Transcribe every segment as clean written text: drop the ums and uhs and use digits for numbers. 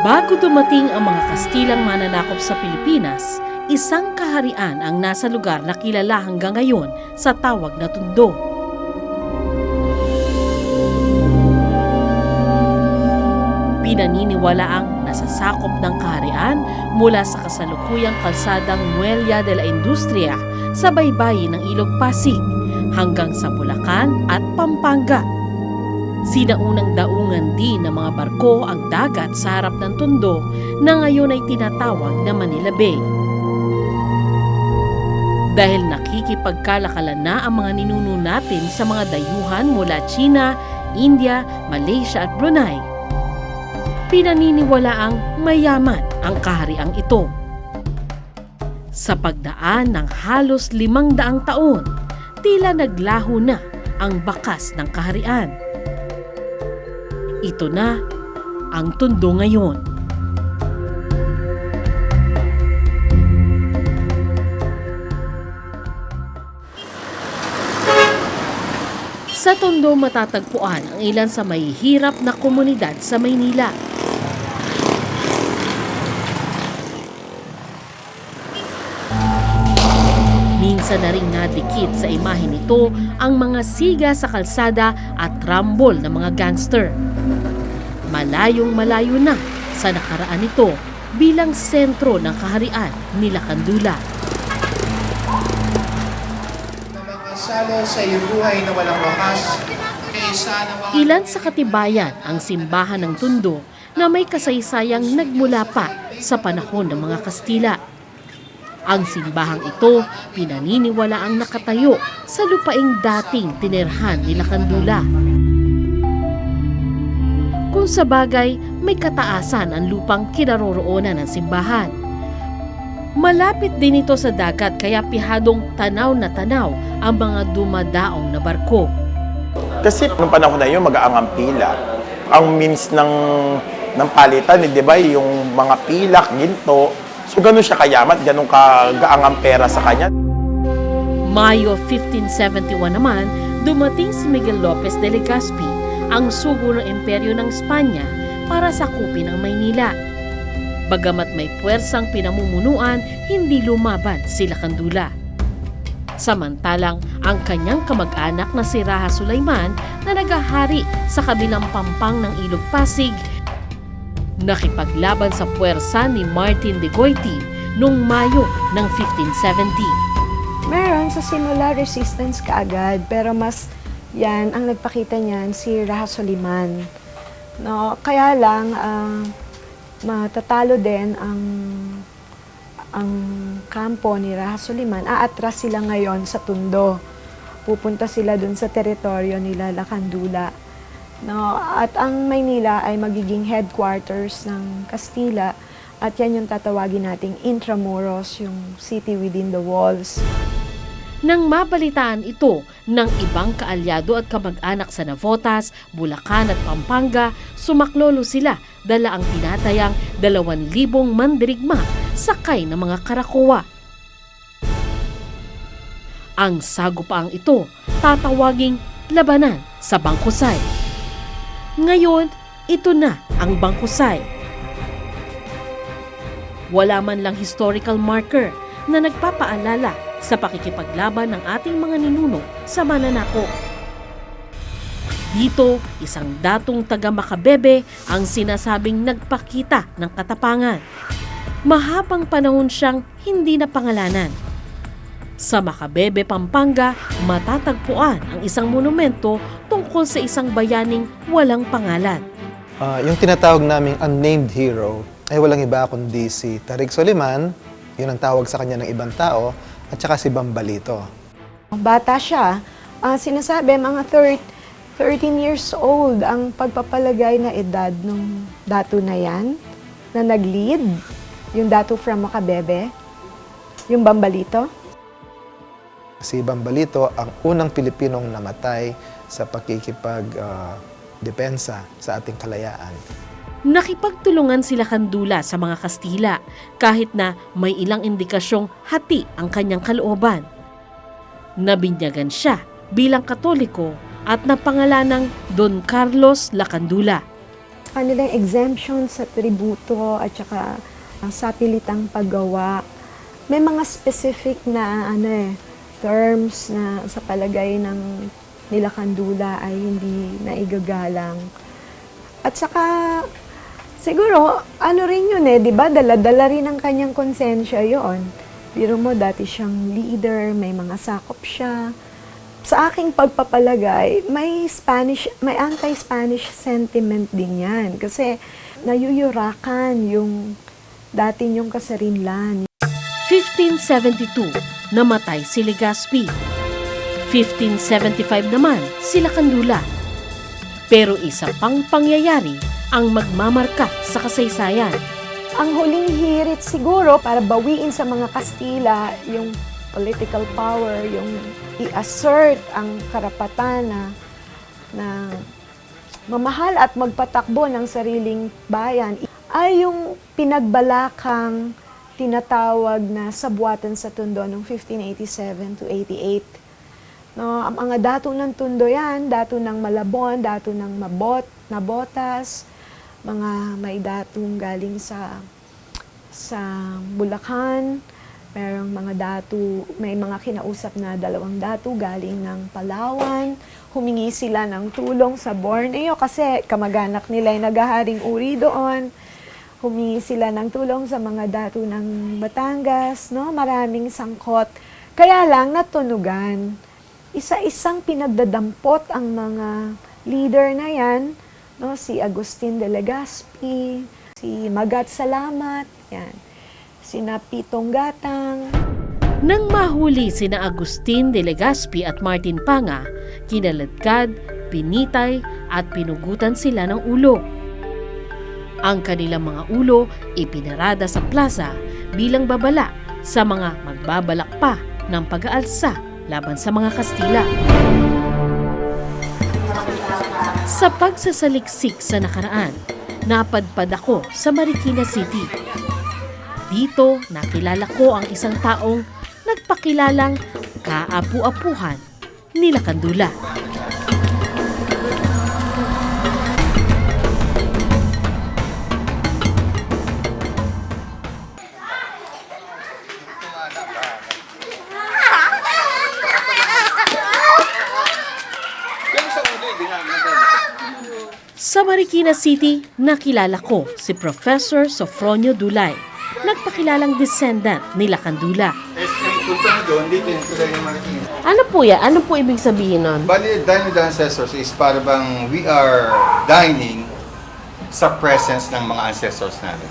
Bago dumating ang mga Kastilang mananakop sa Pilipinas, isang kaharian ang nasa lugar na kilala hanggang ngayon sa tawag na Tondo. Pinaniniwalaang nasasakop ng kaharian mula sa kasalukuyang kalsadang Muella de la Industria sa baybayin ng Ilog Pasig hanggang sa Bulacan at Pampanga. Sinaunang daungan din ng mga barko ang dagat sa harap ng Tondo na ngayon ay tinatawag na Manila Bay. Dahil nakikipagkalakalan na ang mga ninuno natin sa mga dayuhan mula China, India, Malaysia at Brunei, pinaniniwalaang mayaman ang kahariang ito. Sa pagdaan ng halos 500 taon, tila naglaho na ang bakas ng kaharian. Ito na ang Tondo ngayon. Sa Tondo matatagpuan ang ilan sa mahihirap na komunidad sa Maynila. Minsan na ring nadikit sa imahe nito ang mga siga sa kalsada at rambol ng mga gangster. Malayong-malayo na sa nakaraan nito bilang sentro ng kaharian ni Lacandula. Salo sa iyong buhay na walang wakas. Ilan sa katibayan ang simbahan ng Tondo na may kasaysayang nagmula pa sa panahon ng mga Kastila. Ang simbahang ito pinaniniwala ang nakatayo sa lupaing dating tinirhan ni Lacandula. Kung sa bagay, may kataasan ang lupang kinaroroonan ng simbahan. Malapit din ito sa dagat kaya pihadong tanaw na tanaw ang mga dumadaong na barko. Kasi nung panahon na yun, mag-aangang pila. Ang means ng palitan, di ba, yung mga pilak, ginto. So ganun siya kayamat, ganun kagaangang pera sa kanya. Mayo 1571 naman, dumating si Miguel Lopez de Legazpi, ang sugo ng imperyo ng Espanya para sakupin ang Maynila. Bagamat may puwersang pinamumunuan, hindi lumaban si Lacandula. Samantalang ang kanyang kamag-anak na si Raha Sulaiman na nagahari sa kabilang pampang ng Ilog Pasig, nakipaglaban sa puwersa ni Martin de Goiti noong Mayo ng 1570. Meron sa simula resistance kaagad, pero mas yan ang nagpakita niyan si Raha Sulaiman. No, kaya lang matatalo din ang kampo ni Raha Sulaiman. Aatras sila ngayon sa Tondo. Pupunta sila dun sa teritoryo nila Lacandula. No, at ang Maynila ay magiging headquarters ng Kastila at yan yung tatawagin nating Intramuros, yung city within the walls. Nang mabalitaan ito ng ibang kaalyado at kamag-anak sa Navotas, Bulacan at Pampanga, sumaklolo sila dala ang tinatayang 2,000 mandirigma sakay ng mga karakowa. Ang sagupaang ito tatawaging labanan sa Bangkusay. Ngayon, ito na ang Bangkusay. Wala man lang historical marker na nagpapaalala sa pakikipaglaban ng ating mga ninuno sa mananakop. Dito, isang datong taga Macabebe ang sinasabing nagpakita ng katapangan. Mahabang panahon siyang hindi na pangalanan. Sa Macabebe, Pampanga, matatagpuan ang isang monumento tungkol sa isang bayaning walang pangalan. Yung tinatawag naming unnamed hero ay walang iba kundi si Tarig Soliman, yun ang tawag sa kanya ng ibang tao, at saka si Bambalito. Bata siya, sinasabi mga 13 years old ang pagpapalagay na edad ng dato na yan, na nag-lead, yung dato from Macabebe, yung Bambalito. Si Bambalito ang unang Pilipinong namatay sa pakikipag-depensa sa ating kalayaan. Nakipagtulungan sila Lacandula sa mga Kastila kahit na may ilang indikasyong hati ang kanyang kalooban. Nabinyagan siya bilang Katoliko at napangalanang Don Carlos Lacandula. kanilang exemption sa tributo at saka sa pilitang paggawa. May mga specific na terms na sa palagay ng nilakandula ay hindi naigagalang. At saka siguro rin yun di ba? Dala-dala rin ng kanyang konsensya yon. Biro mo, dati siyang leader, may mga sakop siya. Sa aking pagpapalagay, may anti-Spanish sentiment din yan. Kasi nayuyurakan yung dati niyong kasarinlan. 1572, namatay si Legazpi. 1575 naman si Lacandula. Pero isa pang pangyayari ang magmamarka sa kasaysayan. Ang huling hirit siguro para bawiin sa mga Kastila yung political power, yung i-assert ang karapatan na mamahal at magpatakbo ng sariling bayan ay yung pinagbalakang tinatawag na Sabuatan sa Tondo noong 1587 to 88. No, ang mga dato ng Tondo yan, dato ng Malabon, dato ng Nabotas, mga may datong galing sa Bulacan, merong mga dato, may mga kinausap na 2 dato galing ng Palawan, humingi sila ng tulong sa Borneo kasi kamag-anak nila ay naghaharing uri doon. Humingi sila ng tulong sa mga dato ng Batangas, no? Maraming sangkot. Kaya lang natunugan. Isa-isang pinagdadampot ang mga leader na yan, no? Si Agustin de Legazpi, si Magat Salamat, yan. Sina Pitong Gatang. Nang mahuli sina Agustin de Legazpi at Martin Panga, kinaladkad, pinitay at pinugutan sila ng ulo. Ang kanilang mga ulo ipinarada sa plaza bilang babala sa mga magbabalak pa ng pag-aalsa laban sa mga Kastila. Sa pagsasaliksik sa nakaraan, napadpad ako sa Marikina City. Dito nakilala ko ang isang taong nagpakilalang kaapu-apuhan ni Lacandula. Sa Marikina City, nakilala ko si Professor Sofronio Dulay, nagpakilalang descendant ni Lacandula. Punta mo doon, dito yung tulay ng Marikina. Ano po yan? Ano po ibig sabihin nun? Bali, dining with the ancestors is para bang we are dining sa presence ng mga ancestors natin.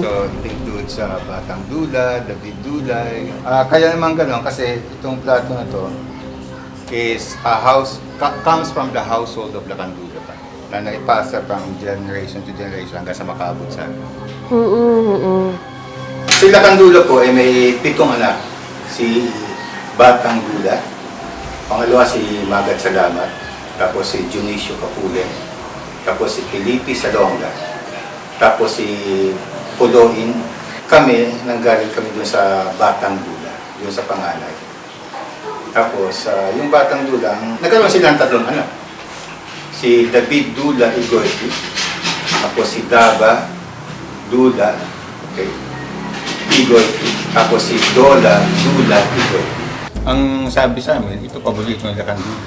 So, it includes Batang Dula, David Dulay. Kaya naman gano'n kasi itong plato na to is comes from the household of Lacandula pa. Na naipasa from generation to generation hanggang sa makabot sa amin. Si Lacandula po ay may 7 anak. Si Batang Dula, pangalawa si Magat Salamat, tapos si Junicio Capulen, tapos si Felipe Salonga, tapos si Puloin. Kami, nanggaling kami dun sa Batang Dula, yun sa panganay. Tapos yung Batang Dula, nagkaroon silang 3 anak. Si David Dula Igoiti, tapos si Daba Dula, okay, Igoiti, tapos si Dola Dula Igoiti. Ang sabi sa amin, ito paborito ng Lacandula.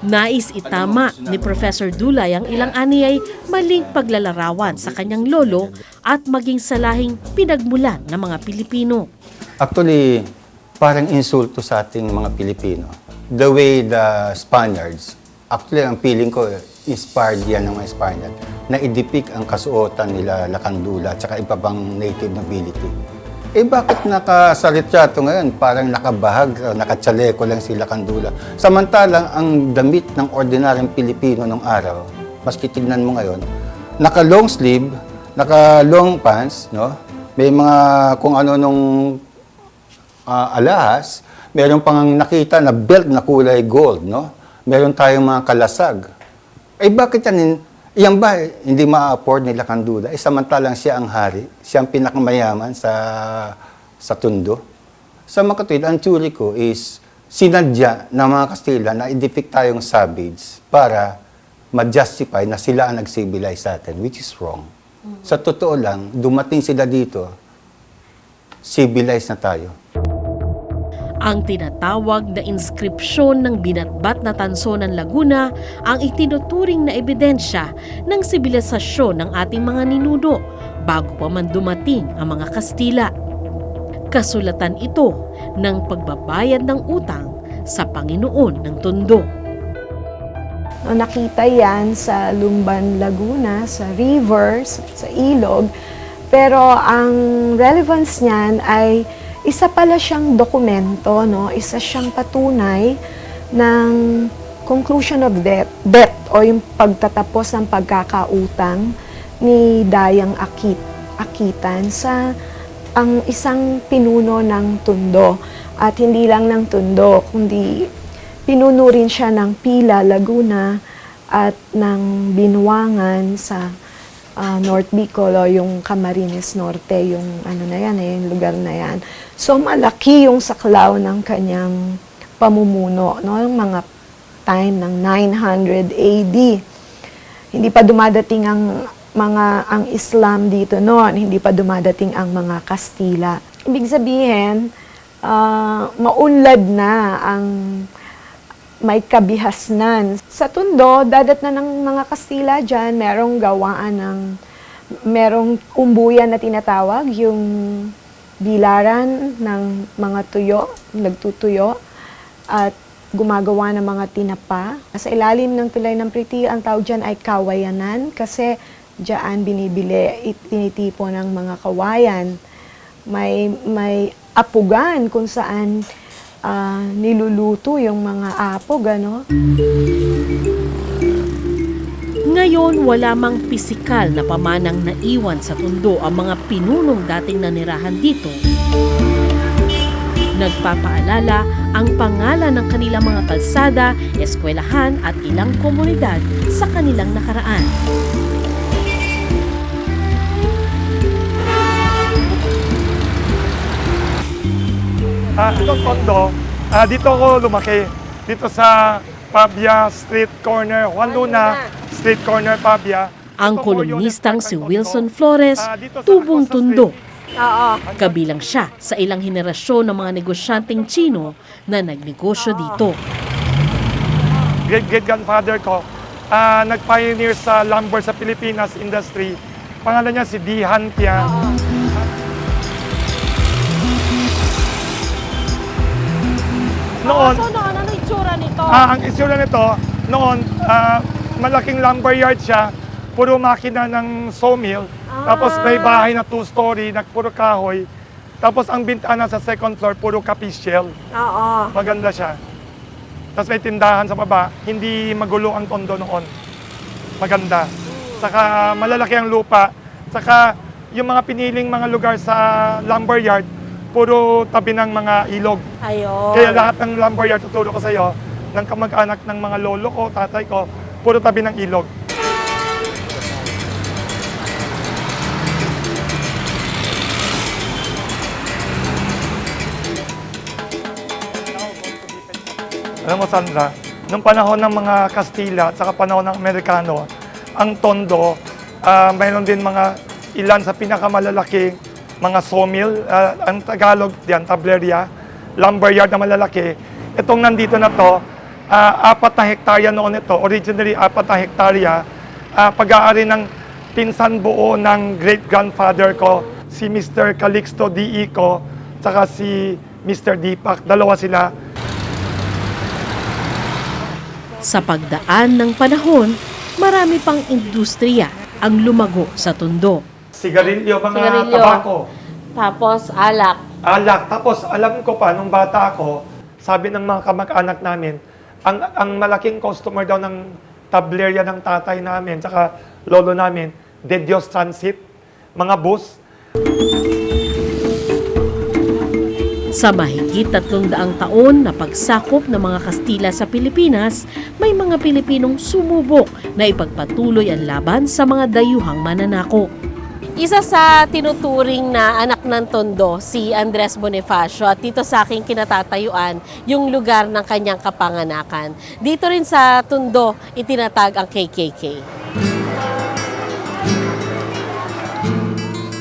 Nais itama ni Professor Dulay ang ilang ani ay maling paglalarawan sa kanyang lolo at maging salahing pinagmulan ng mga Pilipino. Actually, parang insulto sa ating mga Pilipino. The way the Spaniards, actually ang feeling ko, inspired yan ng mga Spaniard, na i-depict ang kasuotan nila Lacandula at saka iba pang native nobility. Eh bakit nakasalityato ngayon? Parang nakabahag, nakatsaleko lang si Lacandula. Samantalang ang damit ng ordinaryong Pilipino nung araw, maski tignan mo ngayon, naka-long sleeve, naka-long pants, no? May mga kung ano nung alahas, meron pang nakita na belt na kulay gold, no? Meron tayong mga kalasag. Eh bakit yan ba hindi ma-afford ni Lacandula? Eh samantalang siya ang hari, siya ang pinakamayaman sa Tondo. Sa mga kapatid, ang theory ko is sinadya ng mga Kastila na i-depict tayong savage para ma-justify na sila ang nag-civilize sa atin, which is wrong. Sa totoo lang, dumating sila dito, civilized na tayo. Ang tinatawag na inskripsyon ng binatbat na tanso ng Laguna ang itinuturing na ebidensya ng sibilisasyon ng ating mga ninuno bago pa man dumating ang mga Kastila. Kasulatan ito ng pagbabayad ng utang sa Panginoon ng Tondo. No, nakita yan sa Lumban, Laguna, sa rivers, sa ilog. Pero ang relevance niyan ay isa pala siyang dokumento, no? Isa siyang patunay ng conclusion of debt o yung pagtatapos ng pagkakautang ni Dayang Akitan sa ang isang pinuno ng Tondo. At hindi lang ng Tondo, kundi pinuno rin siya ng Pila, Laguna at ng Binuangan sa North Bicol o yung Camarines Norte, yung ano na yan, yung lugar na yan. So malaki yung saklaw ng kanyang pamumuno, no? Yung mga time ng 900 AD. Hindi pa dumadating ang Islam dito noon, hindi pa dumadating ang mga Kastila. Ibig sabihin, maunlad na ang may kabihasnan. Sa Tondo, dadat na ng mga Kastila dyan, merong umbuyan na tinatawag, yung bilaran ng mga tuyo, nagtutuyo, at gumagawa ng mga tinapa. Sa ilalim ng tulay ng Priti, ang tawag dyan ay kawayanan, kasi dyan binibili, tinitipo ng mga kawayan. May apugan kung saan niluluto yung mga apog, ano? Ngayon, wala mang pisikal na pamanang naiwan sa Tondo ang mga pinunong dating nanirahan dito. Nagpapaalala ang pangalan ng kanilang mga kalsada, eskwelahan at ilang komunidad sa kanilang nakaraan. Ito Tondo, dito ako lumaki. Dito sa Pabia Street Corner, Juan Luna Street Corner, Pabia. Ang Ito po yung kolumnistang nagstart si ng Tondo. Wilson Flores, Dito sa tubong Acosta Tondo. Street. Kabilang siya sa ilang henerasyon ng mga negosyanteng Chino na nagnegosyo dito. Great-grandfather ko, nag-pioneer sa lumber sa Pilipinas industry. Pangalan niya si Di Hantia. Noon, ano itsura nito? ang itsura nito, noon, malaking lumber yard siya, puro makina ng sawmill, tapos may bahay na 2-story, puro kahoy, tapos ang bintana sa second floor, puro kapishel. Maganda siya. Tapos may tindahan sa baba, hindi magulo ang Tondo noon. Maganda. Saka malalaki ang lupa, saka yung mga piniling mga lugar sa lumber yard, puro tabi ng mga ilog. Ayun. Kaya lahat ng lumberyard, tuturo ko sa iyo, ng kamag-anak ng mga lolo ko, tatay ko, puro tabi ng ilog. Alam mo Sandra, nung panahon ng mga Kastila at saka panahon ng Amerikano, ang Tondo, mayroon din mga ilan sa pinakamalalaking mga sawmill, ang Tagalog diyan, tableria, lumberyard na malalaki. Itong nandito na to, 4 na hektarya noon ito, originally 4 na hektarya, pag-aari ng pinsan buo ng great-grandfather ko, si Mr. Calixto D. Ico, saka si Mr. Deepak, dalawa sila. Sa pagdaan ng panahon, marami pang industriya ang lumago sa Tondo. Sigarilyo, mga Sigarilyo. tabako. Tapos alak. Alak. Tapos alam ko pa, nung bata ako, sabi ng mga kamag-anak namin, ang malaking customer daw ng tableria ng tatay namin, tsaka lolo namin, De Dios Transit, mga bus. Sa mahigit 300 taon na pagsakop ng mga Kastila sa Pilipinas, may mga Pilipinong sumubok na ipagpatuloy ang laban sa mga dayuhang mananakop. Isa sa tinuturing na anak ng Tondo, si Andres Bonifacio, at dito sa aking kinatatayuan yung lugar ng kanyang kapanganakan. Dito rin sa Tondo, itinatag ang KKK.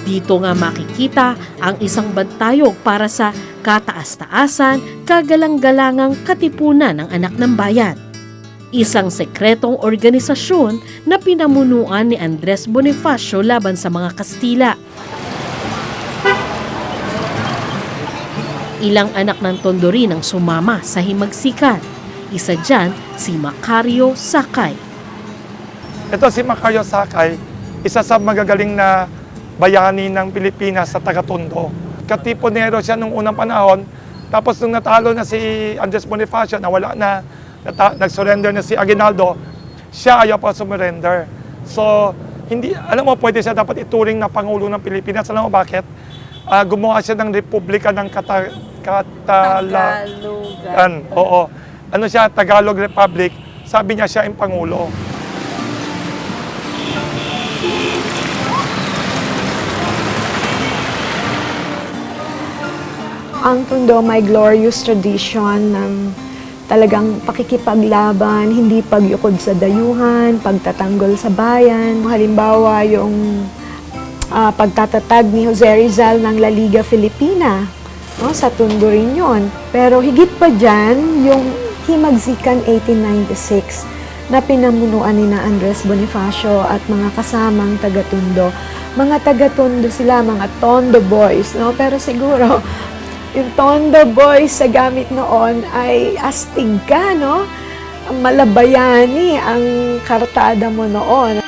Dito nga makikita ang isang bantayog para sa kataas-taasan, kagalang-galangang katipunan ng anak ng bayan. Isang sekretong organisasyon na pinamunuan ni Andres Bonifacio laban sa mga Kastila. Ilang anak ng Tondo rin ang sumama sa himagsikan. Isa dyan si Macario Sakay. Ito si Macario Sakay, isa sa magagaling na bayani ng Pilipinas sa taga-Tondo. Katipunero siya nung unang panahon, tapos nung natalo na si Andres Bonifacio, nawala na, nag-surrender na si Aguinaldo, siya ayaw pa sumurrender. So, hindi, alam mo, pwede siya dapat ituring na Pangulo ng Pilipinas. Alam mo bakit? Gumawa siya ng Republika ng Katalogan. Oo. Ano siya, Tagalog Republic. Sabi niya siya yung Pangulo. Ang Tondo may glorious tradition ng talagang pakikipaglaban, hindi pagyukod sa dayuhan, pagtatanggol sa bayan. Halimbawa, yung pagtatatag ni Jose Rizal ng La Liga Filipina, no, sa Tondo rin yun. Pero higit pa dyan, yung Himagsikan 1896 na pinamunuan ni na Andres Bonifacio at mga kasamang taga-Tondo. Mga taga-Tondo sila, mga Tondo boys, no? Pero siguro, yung Tondo boys sa gamit noon ay astig ka, no? Malabayani ang kartada mo noon.